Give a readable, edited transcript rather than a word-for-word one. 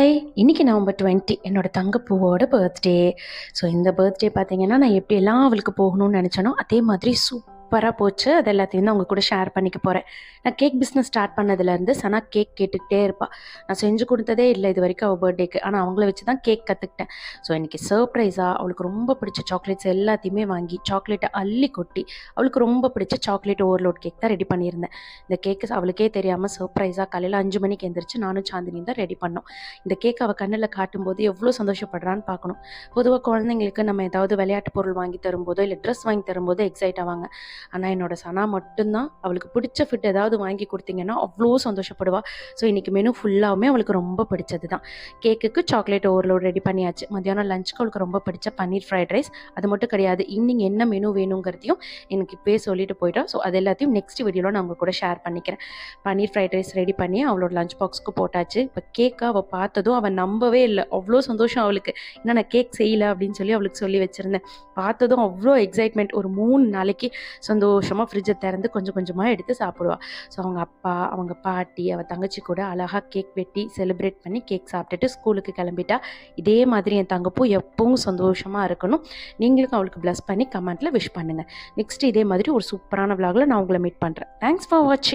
Hi! இன்னைக்கு November 20 என்னோட தங்கப்பூவோட birthday. So இந்த பர்த்டே பார்த்தீங்கன்னா, நான் எப்படியெல்லாம் அவளுக்கு போகணும்னு நெனச்சேனோ, அதே மாதிரி சூப்பரா போச்சு. அது எல்லாத்தையும் தான் உங்க கூட ஷேர் பண்ணிக்க போறேன். நான் கேக் பிஸ்னஸ் ஸ்டார்ட் பண்ணதுலேருந்து சனா கேக் கேட்டுக்கிட்டே இருப்பா. நான் செஞ்சு குடுத்ததே இல்ல இதுவரைக்கும் அவ பர்த்டேக்கு. ஆனா அவங்கள வச்சு தான் கேக் கத்துக்கிட்டேன். ஸோ இன்னைக்கு சர்ப்ரைஸா அவளுக்கு ரொம்ப பிடிச்ச சாக்லேட்ஸ் எல்லாத்தையுமே வாங்கி, சாக்லேட்ட அள்ளி கொட்டி, அவளுக்கு ரொம்ப பிடிச்ச சாக்லேட் ஓவர்லோட் கேக் தான் ரெடி பண்ணியிருந்தேன். இந்த கேக்கு அவளுக்கே தெரியாம சர்ப்ரைஸா காலையில 5 மணிக்கு எந்திரிச்சு நானும் சாந்தினியும் தான் ரெடி பண்ணோம். இந்த கேக் அவள் கண்ணில் காட்டும்போது எவ்வளோ சந்தோஷப்படுறான்னு பார்க்கணும். பொதுவாக குழந்தைங்களுக்கு நம்ம ஏதாவது விளையாட்டு பொருள் வாங்கி தரும்போதோ இல்லை ட்ரெஸ் வாங்கி தரும்போதோ எக்ஸைட் ஆவாங்க. ஆனால் என்னோட சனா மட்டும்தான் அவளுக்கு பிடிச்ச ஃபுட் ஏதாவது வாங்கி கொடுத்தீங்கன்னா அவ்வளோ சந்தோஷப்படுவா. ஸோ இன்றைக்கி மெனு ஃபுல்லாகவுமே அவளுக்கு ரொம்ப பிடிச்சது தான். கேக்குக்கு சாக்லேட் ஓவர்லோட் ரெடி பண்ணியாச்சு. மத்தியானம் லஞ்சுக்கு அவளுக்கு ரொம்ப பிடிச்ச பன்னீர் ஃப்ரைட் ரைஸ். அது மட்டும் கிடையாது, ஈவினிங் என்ன மெனு வேணுங்கிறதையும் எனக்கு இப்போயே சொல்லிட்டு போயிட்டோம். ஸோ அது எல்லாத்தையும் நெக்ஸ்ட் வீடியோவில் நான் உங்கள் கூட ஷேர் பண்ணிக்கிறேன். பன்னீர் ஃப்ரைட் ரைஸ் ரெடி பண்ணி அவளோட லஞ்ச் பாக்ஸ்க்கு போட்டாச்சு. இப்போ கேக்கை அவள் பார்த்ததும் அவள் நம்பவே இல்லை. அவ்வளோ சந்தோஷம் அவளுக்கு. ஏன்னா நான் கேக் செய்யலை அப்படின்னு சொல்லி அவளுக்கு சொல்லி வச்சுருந்தேன். பார்த்ததும் அவ்வளோ எக்ஸைட்மெண்ட். ஒரு 3 நாளைக்கு சந்தோஷமாக ஃப்ரிட்ஜை திறந்து கொஞ்சம் கொஞ்சமாக எடுத்து சாப்பிடுவாள். ஸோ அவங்க அப்பா, அவங்க பாட்டி, அவள் தங்கச்சி கூட அழகாக கேக் வெட்டி செலிப்ரேட் பண்ணி கேக் சாப்பிட்டுட்டு ஸ்கூலுக்கு கிளம்பிட்டா. இதே மாதிரி என் தங்கப்பூ எப்பவும் சந்தோஷமாக இருக்கணும். நீங்களுக்கும் அவளுக்கு ப்ளஸ் பண்ணி கமெண்ட்டில் விஷ் பண்ணுங்கள். நெக்ஸ்ட் இதே மாதிரி ஒரு சூப்பரான விலாகில் நான் உங்களை மீட் பண்ணுறேன். தேங்க்ஸ் ஃபார் வாட்சிங்.